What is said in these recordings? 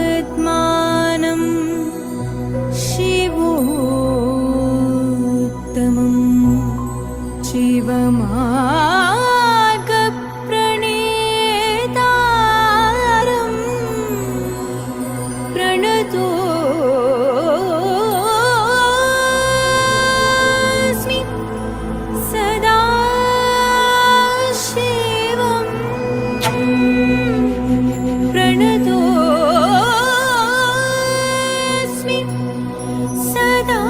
शिवात्मानं शिवोत्तमं शिवमार्गप्रणेतारं प्रणतोऽस्मि सदा शिवं प्रणतोऽस्मि सदा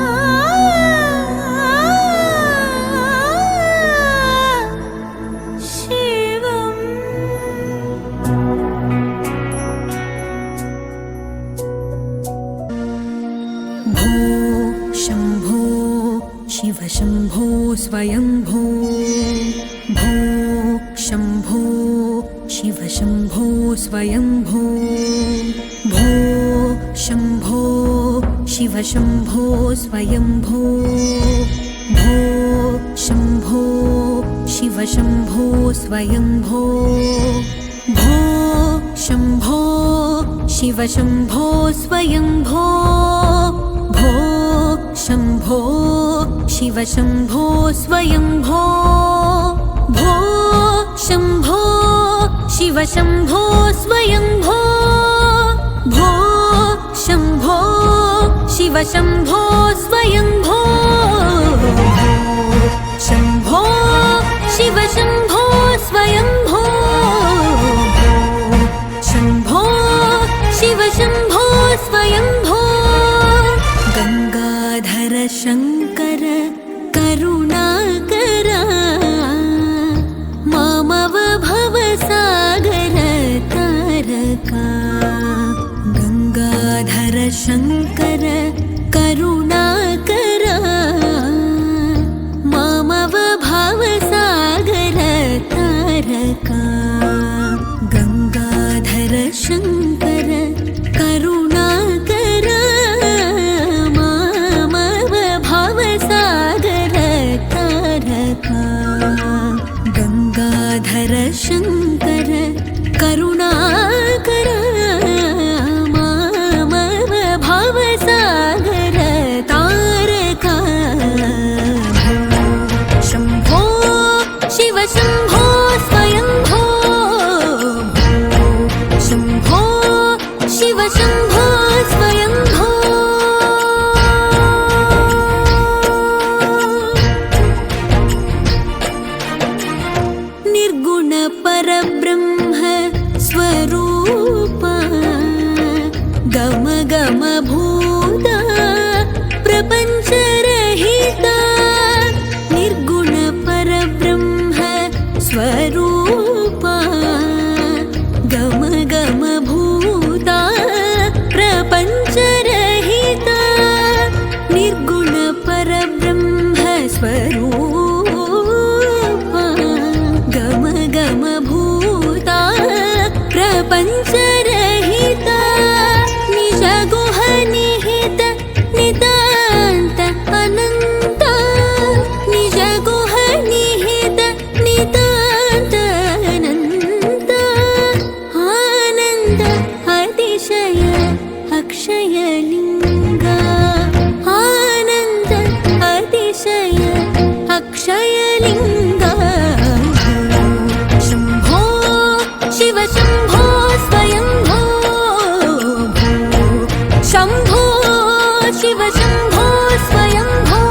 शिवम्। भो शम्भो शिव शम्भो स्वयंभो, भो शम्भो शिव शम्भो स्वयंभो, भो शम्भो शिव शम्भो स्वयंभो, भो शम्भो शिव शम्भो स्वयंभो, भो शम्भो शिव शम्भो स्वयंभो, भो शम्भो शिव शम्भो स्वयंभो, भो शम्भो शिव शम्भो स्वयंभो, भो शम्भो शिव शम्भो स्वयंभो, शम्भो शिव शम्भो स्वयंभो, शम्भो शिव शम्भो स्वयंभो। गंगाधर शंकर करुणाकर मामव भवसागर तारका, गंगाधर शंकर करुणाकर मामव गंगाधर शंकर करुणाकर मामव भवसागर तारका शंभो शिव शंभो स्वयंभो शंभो शिव शंभो स्वयंभो निर्गुण परब्रह्म स्वरूपा गम गम भूता प्रपंच रहिता निर्गुण परब्रह्म स्वरूपा गम गम भूता प्रपंच रहिता निर्गुण परब्रह्म स्वरूपा गम गम भूता प्रपंच रहिता निज गुह निहित नितांत अनंत निज गुह निहित नितांत अनंत आनंद अतिशय अक्षय लिंगा आनंद अतिशय अक्षय लिंगा शंभो शिव शंभो स्वयंभो शंभो शिव शंभो स्वयंभो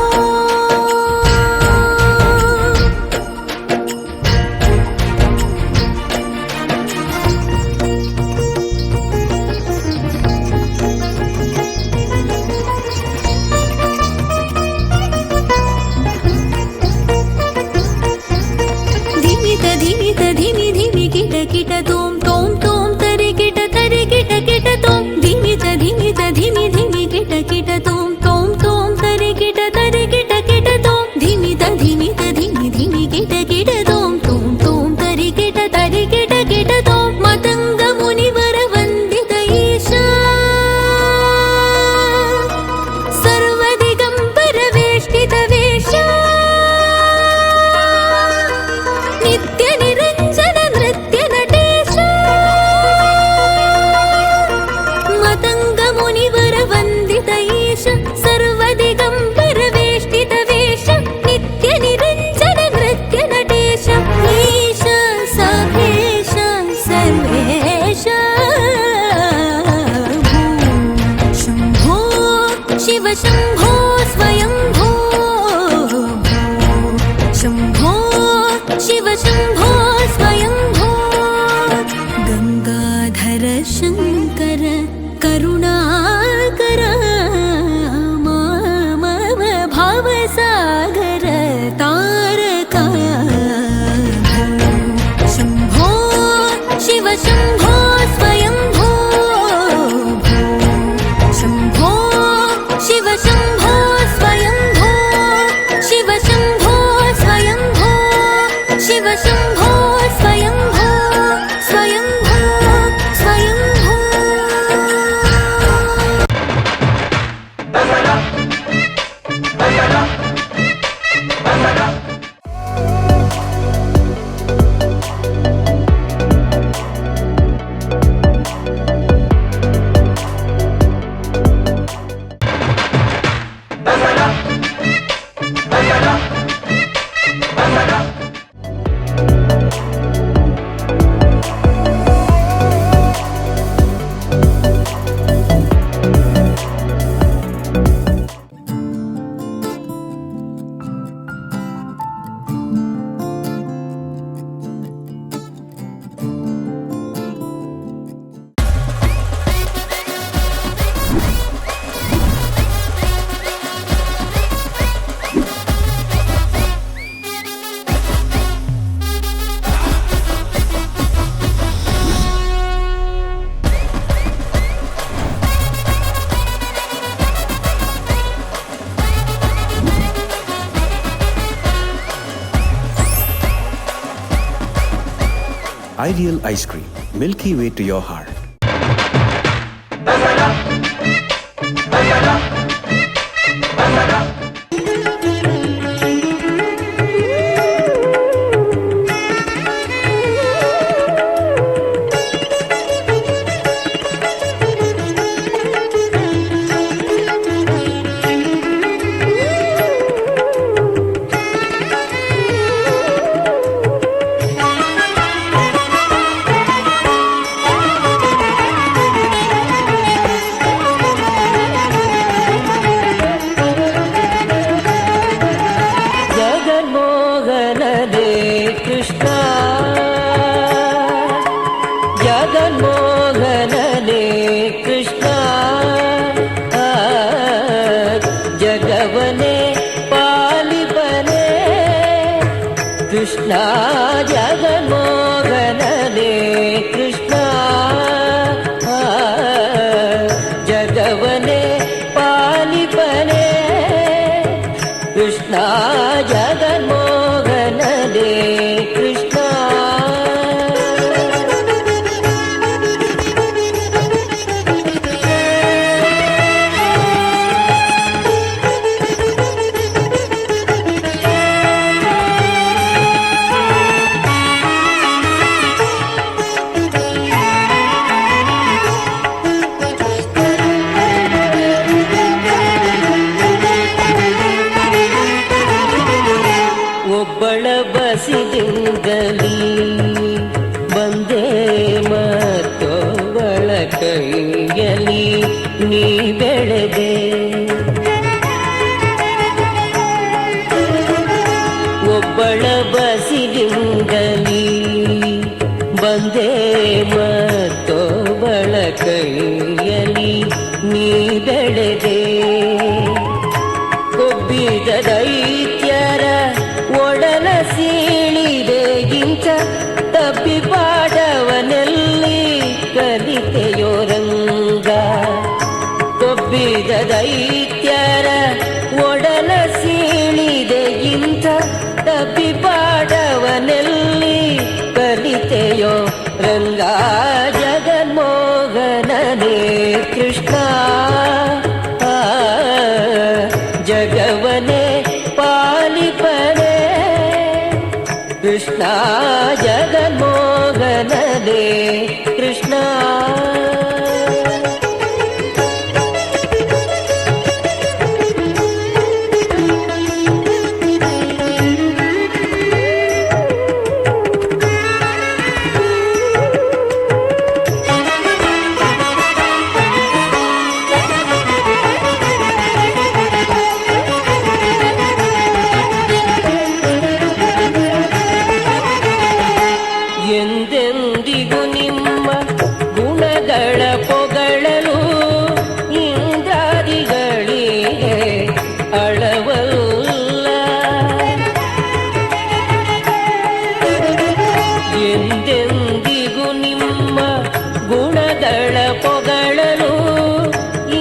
धिमित धिमित धिमि धिमि किट किट तोम तोम तोम तरि किट किट तोम धिमित धिमित धिमि धिमि किट किट तोम तोम तोम तरि किट किट तोम धिमित धिमित धिमि धिमि किट तोम तोम तोम तरि किट तोम मतंग मुनिवर वंदित ईशा सर्वदिगंबर वेष्टित वेशा नित्य निरंजन नृत्य नटेश मतंग मुनिवर वंदित ईश सर्वदिगंबर वेष्टित वेश नित्य निरंजन नृत्य नटेश ईश सभेश सर्वेश शंभो शिव शंभो स्वयंभो शंभो शिव शंभो स्वयंभो गंगाधर शंकर करुणाकर मामव भवसागर तारका Shambho Shiv Shambho Swayambho Shambho Shiv Shambho Swayambho Shiv Shambho Swayambho Shiv Shambho Swayambho Swayambho Swayambho Ideal ice cream, milky way to your heart. Krishna ಜಗನ್ಮೋಹನನೇ Krishna ಜಗವನೇ ಪಾಲಿಪನೇ Krishna ಜಗನ್ಮೋಹನನೇ Krishna ಜಗವನೇ ಪಾಲಿಪನೇ Krishna ಜಗನ್ಮೋಹನನೇ Krishna ಒಬ್ಬಳ ಬಸಿದಿಂದಲೀ ಬಂದೇ ಮತ್ತೊಬ್ಬಳ ಕೈಯಲ್ಲಿ ನೀ ಬೆಳೆದೆ ಒಬ್ಬಳ ಬಸಿದಿಂದಲೀ ಬಂದೇ ಮತ್ತೊಬ್ಬಳ ಕೈಯಲ್ಲಿ ನೀ ಬೆಳೆದೆ ಕೊಬ್ಬಿದ ದೈತ್ಯರ ಒಡಲ ಸೀಳಿದೆ ಗಿಂಚ ತಪ್ಪಿ ಪಾಡವನಲ್ಲಿ ಕಲಿತೆಯೋ ರಂಗ ಕೊಬ್ಬಿದ ದೈತ್ಯರ ಒಡಲ ಸೀಳಿದೆ ಗಿಂಚ ತಪ್ಪಿ ಪಾಡವನಲ್ಲಿ ಕಲಿತೆಯೋ ರಂಗ ಜಗನ್ಮೋಹನನೇ ಕೃಷ್ಣ ಜಗವನೇ ಪಾಲಿಪನೇ ಕೃಷ್ಣ ಜಗನ್ಮೋಹನನೇ ಕೃಷ್ಣ ಎಂದೆಂದಿಗೂ ನಿಮ್ಮ ಗುಣಗಳ ಪೊಗಳಲು ಇಂದ್ರಾದಿಗಳಿಗೆ ಅಳವಲ್ಲ ಎಂದೆಂದಿಗೂ ನಿಮ್ಮ ಗುಣಗಳ ಪೊಗಳಲು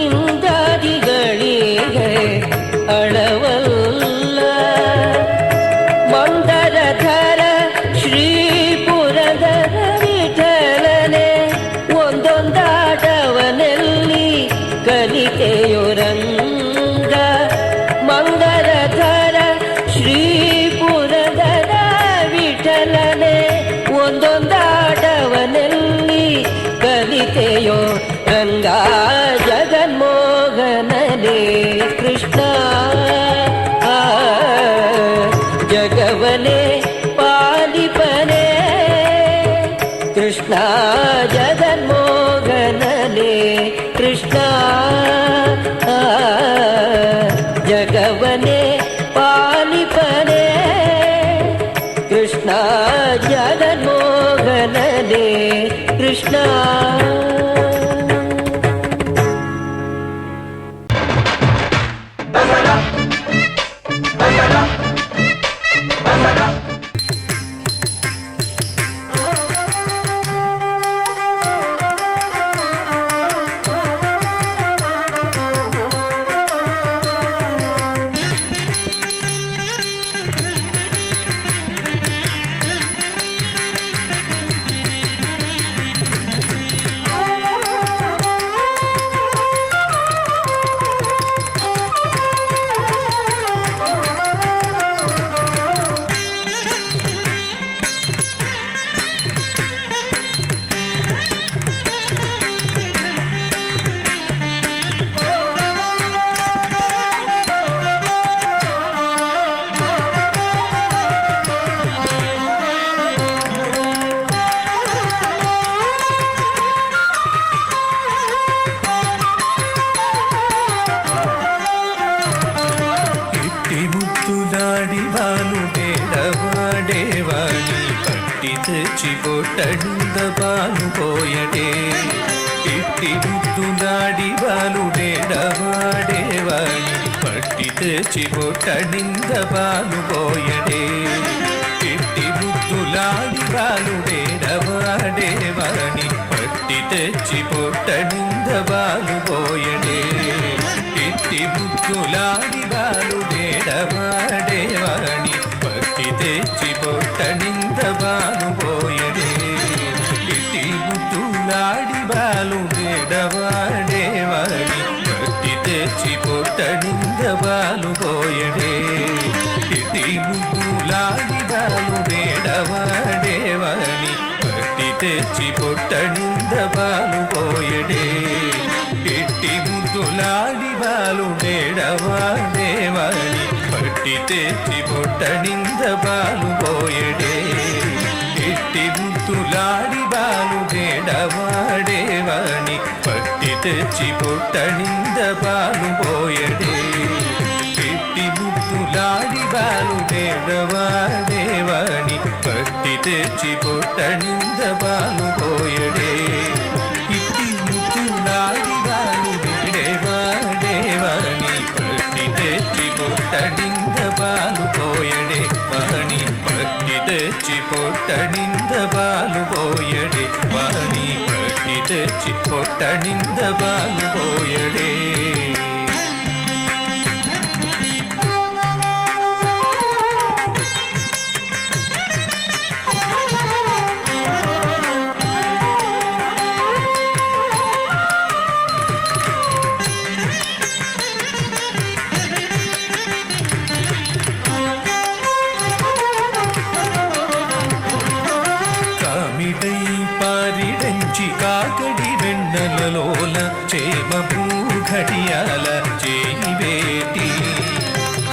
ಇಂದ್ರಾದಿಗಳಿಗೆ ಅಳವಲ್ಲ ಮಂದರಧರ ಶ್ರೀ ವಿಠಲನೆ ಒಂದೊಂದಾಟವನಲ್ಲಿ ಕಲಿತೆಯೋ ರಂಗ ಮಂಗಲಧರ ಶ್ರೀಪುರದರ ವಿಠಲನೆ ಒಂದೊಂದಾಟವನಲ್ಲಿ ಕಲಿತೆಯೋ ರಂಗ ಜಗನ್ಮೋಹನನೇ ಕೃಷ್ಣ ಜಗವನೇ ಪಾಲಿಪನೇ ಕೃಷ್ಣ ಜಗನ್ಮೋಹನನೇ ಕೃಷ್ಣ ಜಗವನೇ ಪಾಲಿಪನೇ ಕೃಷ್ಣ ಜಗನ್ಮೋಹನನೇ ಕೃಷ್ಣ తెచ్చి పొట్టడింద పాలు పోయడే ఇట్టి ముద్దులాడి బాలుడేడవాడేవాణి పట్టి తెచ్చి పొట్టడింద పాలు పోయడే ఇట్టి ముద్దులాడి బాలుడేడవాడేవాణి పట్టి తెచ్చి పొట్టడింద పాలు పోయడే ఇట్టి ముద్దులాడి బాలుడేడవాడేవాణి పట్టి తెచ్చి పొట్టడింద పాలు పోయడే ఇట్టి ముద్దులాడి బాలుడేడవాడేవాణి పట్టి తెచ్చి పొట్టడింద పాలు పోయడే ఇట్టి ముద్దులాడి బాలుడేడవాడేవాణి పట్టి తెచ్చి పొట్టడింద పాలు పోయడే ఇట్టి ముద్దులాడి బాలుడేడవాడేవాణి పట్టి తెచ్చి పొట్టడింద పాలు పోయడే ఇట్టి ముద్దులాడి బాలుడేడవాడేవాణి పట్టి తెచ్చి పొట్టడింద పాలు పోయడే ఇట్టి ముద్దులాడి బాలుడేడవాడేవాణి పట్టి తెచ్చి పొట్టడింద పాలు పోయడే ఇట్టి ముద్దులాడి బాలుడేడవాడేవాణి పట్టి తెచ్చి పొట్టడింద పాలు పోయడే వాణి పట్టి తెచ్చి పొట్టడింద పాలు పోయడే వాణి పట్టి తెచ్చి పొట్టడింద పాలు పోయడే పారిడంచి కాకడి వెన్నెలలోల చేమ పూఘడియాల చేయి వేటి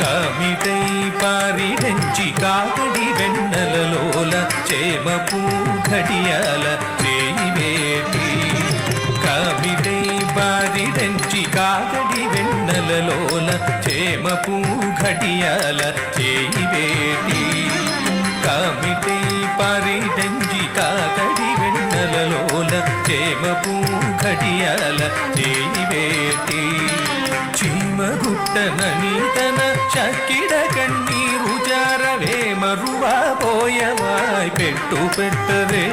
కామిటై పారిడంచి కాకడి వెన్నెలలోల చేమ పూఘడియాల చేయి వేటి కామిటై పారిడంచి కాకడి వెన్నెలలోల చేమ పూఘడియాల చేయి వేటి కామిటై పారిడంచి కాకడి వెన్నెలలోల చేమ పూఘడియాల చేయి వేటి చీమగుట్టనని తన చక్కిడ కన్నీరు జారవే మరువా పోయవాయ్ పెట్టు పెట్టరే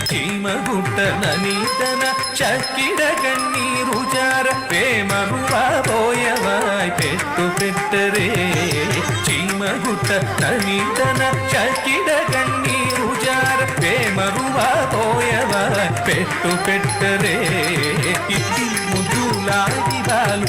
చీమగుట్టనని తన చక్కిడ కన్నీరు జారవే మరువా పోయవాయ్ పెట్టు పెట్టరే చీమగుట్ట నని తన చక్కిడ కన్నీరు జారవే మరువా పోయవాయ్ పెట్టు పెట్టరే ఇట్టి ముద్దులాడి బాలు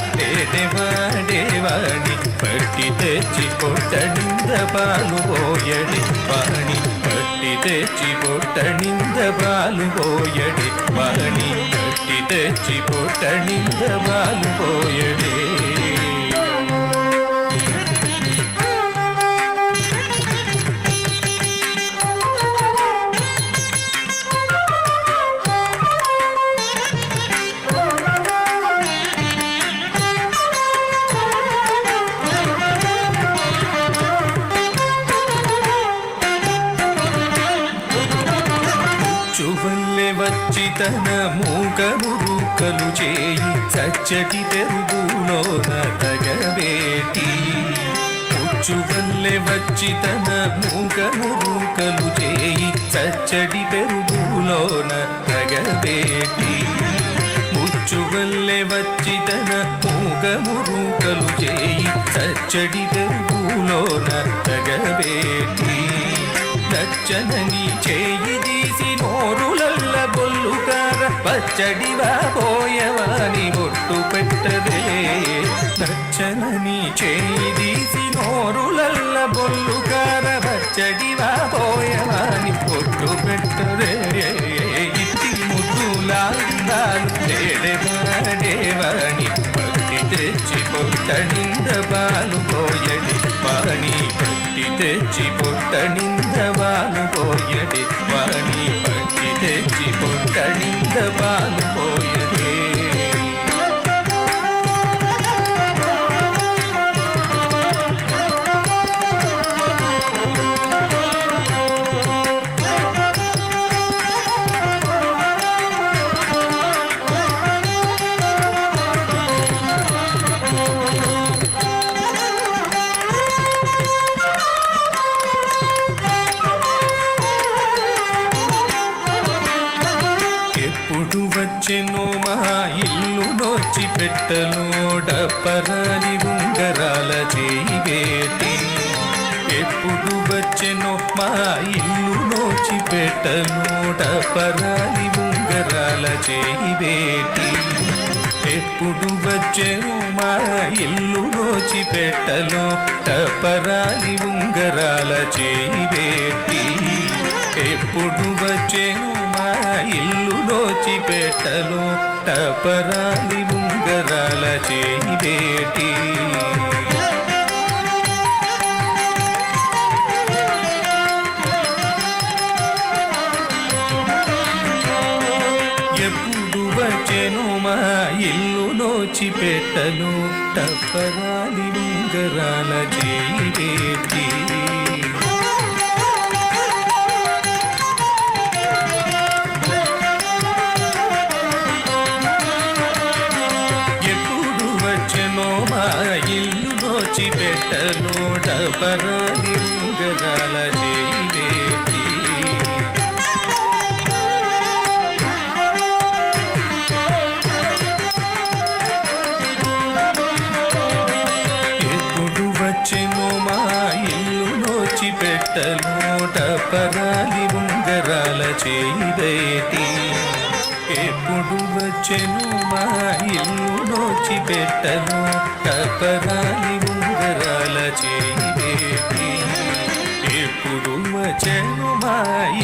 వాడి పట్టి తెచ్చి పొట్టడింద పాలు పోయడి వాణి పట్టి తెచ్చి పొట్టడింద పాలు పోయడి వాణి పట్టి తెచ్చి పొట్టడింద పాలు పోయడే చువల్లె వచ్చి తన మూకమురుకలు చేయి సచ్చటి పెరుగులోన తగబేటి చువల్లె వచ్చి తన మూకమురుకలు చేయి సచ్చటి పెరుగులోన తగబేటి ముచ్చువల్లె వచ్చి తన మూకమురుకలు చేయి సచ్చడి పెరుగులోన తగబేటి నచ్చనని చేయి తీసి నోరులల్ల బొల్లుకార పచ్చడివా పోయవాని బొట్టు పెట్టదే నచ్చనని చేయి తీసి నోరులల్ల బొల్లుకార పచ్చడివా పోయవాని బొట్టు పెట్టదే ఇట్టి ముద్దులాందాలు దేవాని పట్టి తెచ్చి పొట్టడింద పాలు పోయడి వాణి పట్టి తెచ్చి పొట్టడింద పాలు పోయడి వాణి పట్టి తెచ్చి పొట్టడింద పాలు పోయడే వచ్చెను మా ఇల్లు నోచి పెట్టెను డప్పరాని ఉంగరాల చేయి వేటి ఎప్పుడు వచ్చెను మా ఇల్లు నోచి పెట్టెను డప్పరాని ఉంగరాల చేయి వేటి ఎప్పుడు వచ్చెను మా ఇల్లు నోచి పెట్టెను డప్పరాని ఉంగరాల చేయి వేటి ఎప్పుడు వచ్చెను మా ఇల్లు నోచి పెట్టెను డప్పరాని ఉంగరాల చేయి వేటి ఎప్పుడు వచ్చెను మా ఇల్లు నోచి పెట్టెను డప్పరాని ఉంగరాల చేయి వేటి ఎప్పుడు వచ్చెను మా ఇల్లు నోచి పెట్టెను డప్పరాని ఉంగరాల చేయి వేటి వచ్చెను మా ఇల్లు నోచి పెట్టెను డప్పరాని ఉంగరాల చేయి వేటి ఎప్పుడు వచ్చెను మా ఇల్లు నోచి పెట్టెను డప్పరాని ఉంగరాల చేయి వేటి ఎప్పుడు వచ్చెను మా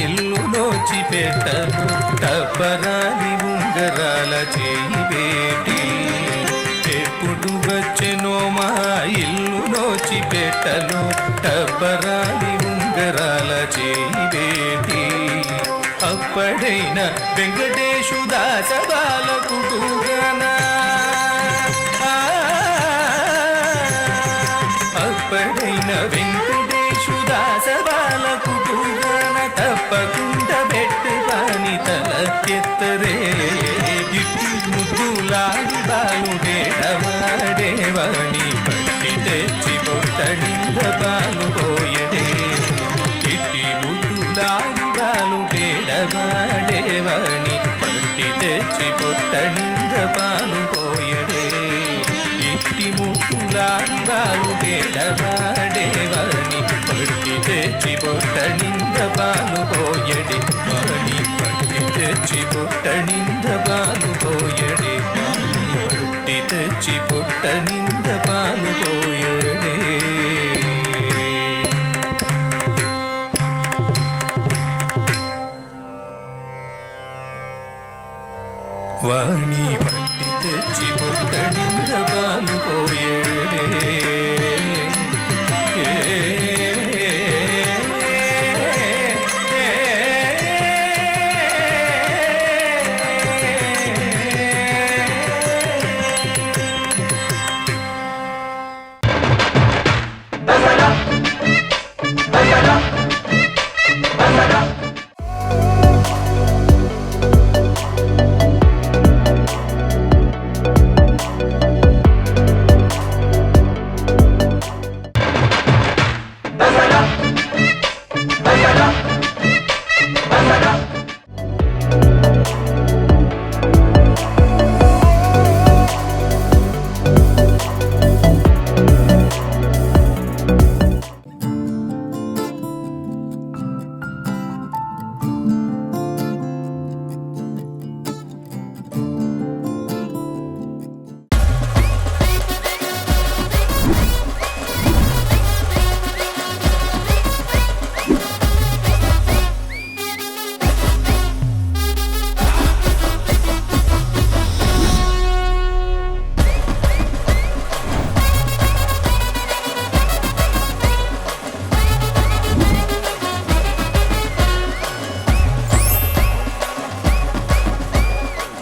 ఇల్లు నోచి పెట్టెను డప్పరాని ఉంగరాల చేయి వేటి ఎప్పుడు వచ్చెను మా ఇల్లు నోచి పెట్టెను డప్పరాని ఉంగరాల చేయి వేటి అప్పడైన వెంకటేశు దాస బాలకుడుగన అప్పడైన వెంకటేశు దాస బాలకుడుగన తప్పకుండా పెట్టి వాని తల ఎత్తరే ఇట్టి ముద్దులాడి బాలుడేడవాడేవాణి పట్టి తెచ్చి పొట్టనింద బాలు పోయడే ఇట్టి ముద్దులాడి బాలుడేడవాడేవాణి పట్టి తెచ్చి పొట్టనింద బాలు పోయడే ఇట్టి ముద్దులాడి బాలుడేడవాడేవాణి పట్టి తెచ్చి పొట్టనింద బాలు పోయడే వాణి పట్టి తెచ్చి పొట్టనింద బాలు పోయడే పట్టి తెచ్చి పొట్టనింద బాలు పోయడే వాణి పట్టి తెచ్చి పొట్టనింద Balu పోయడే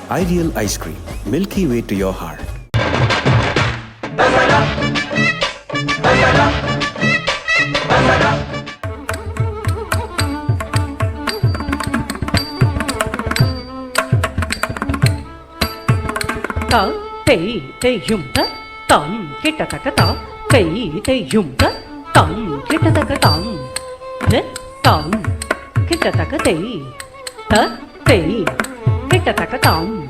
Ideal ice cream, milky way to your heart. Ta tei tei yum ta tam kita taka ta tei tei yum ta tam kita taka tam ne tam kita taka tei ta tei kita taka tam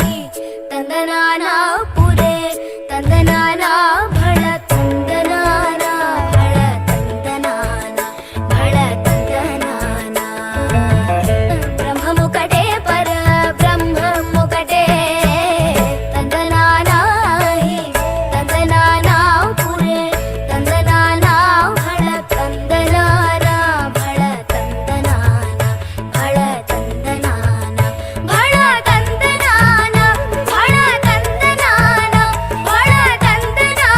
हि तन्दनाना पुरे तन्दनाना भळ तन्दनाना भळ तन्दनाना भळ तन्दनाना ब्रह्ममुकटे पर ब्रह्ममुकटे तन्दनाना हि तन्दनाना पुरे तन्दनाना भळ तन्दनाना भळ तन्दनाना भळ तन्दनाना भळ तन्दनाना भळ तन्दनाना भळ तन्दनाना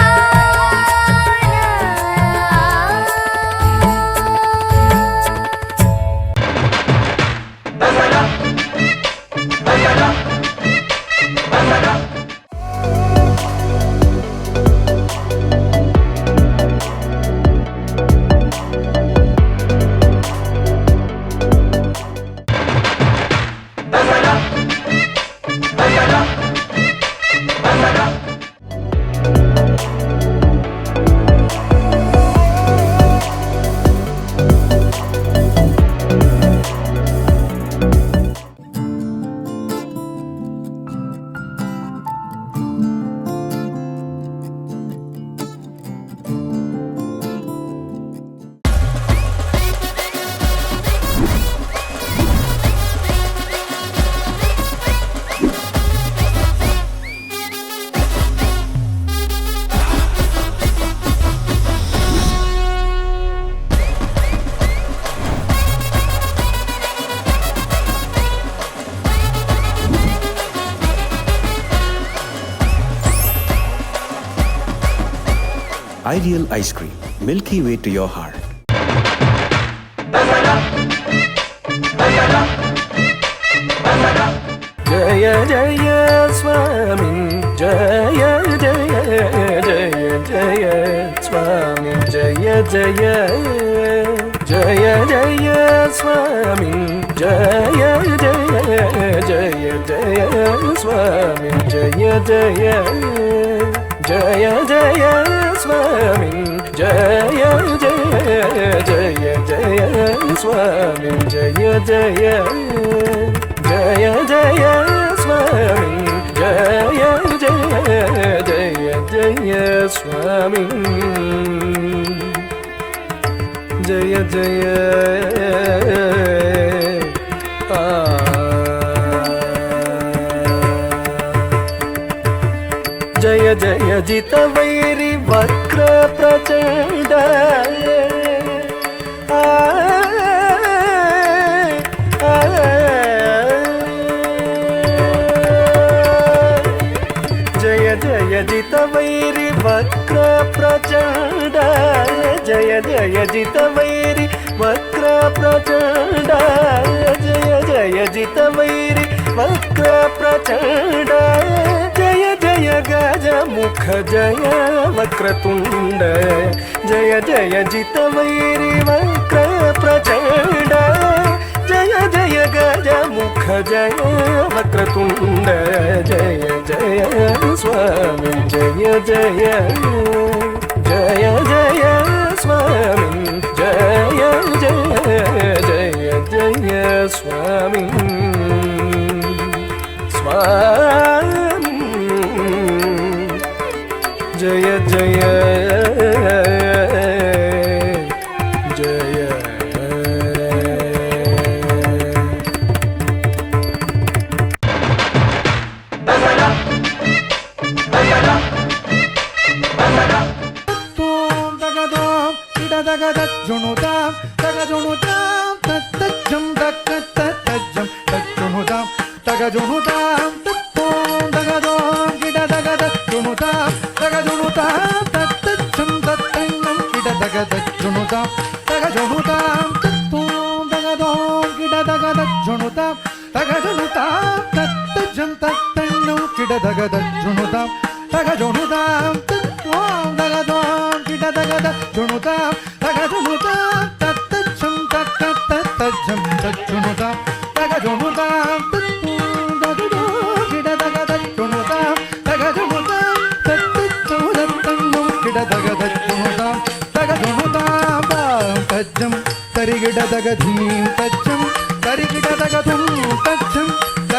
Ideal ice cream, Milky Way to your heart. జయ జయ స్వామి జయ జయ జయ జయ స్వామి జయ జయ జయ జయ స్వామి జయ జయ జయ జయ స్వామి జయ జయ జయ జయ స్వామి జయ జయ జయ జయ స్వామి జయ జయ జయ జయ స్వామి జయ జయ జయ జయ స్వామి జయ జయ జయ జయ జిత వైరి వక్ర ప్రచండ జయ జయ జిత వైరి వక్ర ప్రచండ జయ జయ జిత వైరి వక్ర ప్రచండ జయ జయ జిత వైరి వక్ర ప్రచండ జయ జయ గజ ముఖ జయ వక్రతుండ జయ జయ జిత వైరి వక్ర ప్రచండ జయ జయ గజ ముఖ జయ వక్రతుండ జయ జయ స్వామి జయ జయ జయ జయ స్వామి జయ జయ జయ జయ స్వామి స్వామి జయ జయ జయ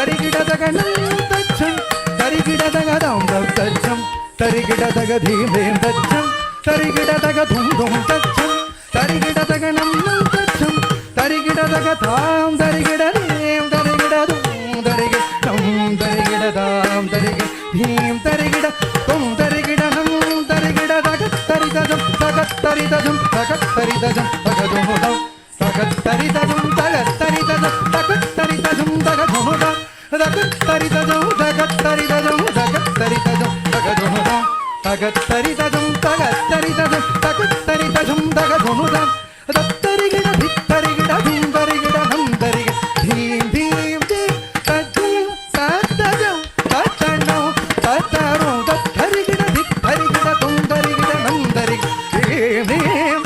தரிகிடதகனம் தச்சம் தரிகிடதகதாம் தச்சம் தரிகிடதக தீமேம் தச்சம் தரிகிடதக தும் தச்சம் தரிகிடதகனம் தச்சம் தரிகிடதகதாம் தரிகிடதேம் தரிகிடதும் தரிகிடம் தரிகிடதாம் தரிகிட தீம் தரிகிட தும் தரிகிடனம் தரிகிடதக தரிதஜம் தகத்தரிதஜம் தகத்தரிதஜம் தகதுமுதம் தகத்தரிதஜம் தகத்தரிதஜம் தகத்தரிதஜம் தகதுமுதம் தகத்தரிதஜம் தகத்தரிதஜம் தகத்தரிதஜம் தகதுமுதம் தகத்தரிதஜம் தகத்தரிதஜம் தகத்தரிதஜம் தகதுமுதம் தத்தரிகிட தித்தரிகிட தும் தரிகிட நம் தரிகிட தீம் தீம் தீம் தத்தீம் தத்தஜம் தத்தணம் தத்தரும் தத்தரிகிட தித்தரிகிட தும் தரிகிட நம் தரிகிட தீம் தீம்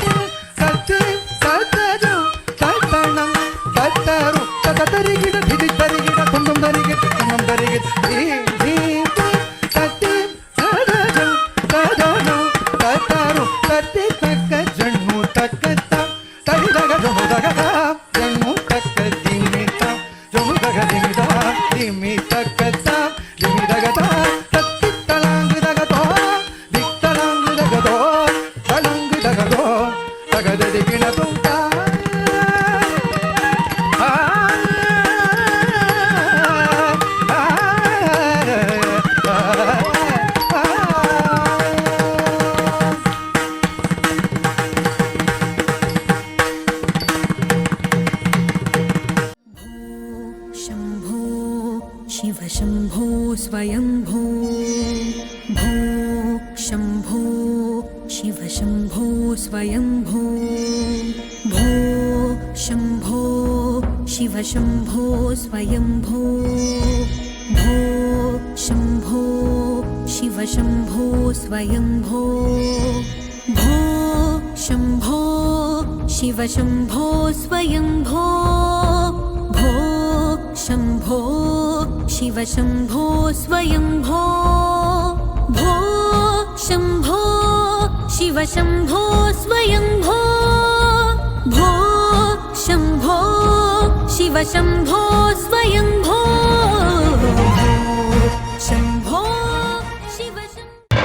தத்தீம் தத்தஜம் தத்தணம் தத்தரும் தத்தரிகிட தித்தரிகிட தும் தரிகிட நம் தரிகிட தீம் தீம் தத்தீம் தத்தஜம் தத்தணம் தத்தரும் தத்தி தக்க ஜண்ணு தக்கத்த தரிதக ஜமுதக ஜண்ணு தக்க திமித ஜமுதக திமித திமி தக்கத்த திமிதக தத்தி தலாங்கு தகதோ தித்தலாங்கு தகதோ தலாங்கு தகதோ தகததி கிணதும் தா शम्भो शिव शम्भो स्वयम्भो भो शम्भो शिव शम्भो स्वयम्भो भो शम्भो शिव शम्भो स्वयम्भो भो शम्भो शिव शम्भो स्वयम्भो भो शम्भो शिव शम्भो स्वयम्भो भो शम्भो शिव शम्भो स्वयम्भो भो शम्भो शिव शम्भो स्वयम्भो भो Shambho Shiv Shambho स्वयम्भो Shambho Shiv Shambho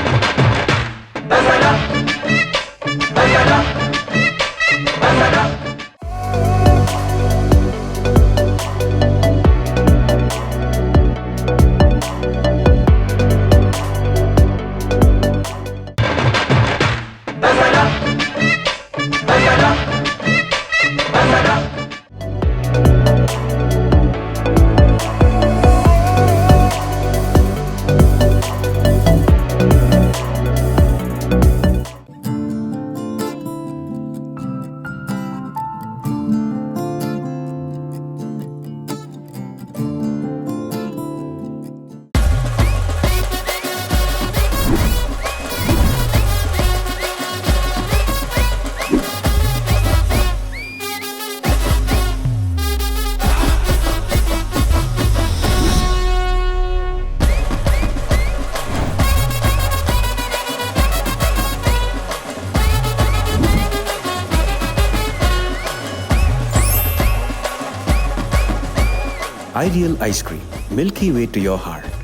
Ideal Ice Cream, milky way to your heart.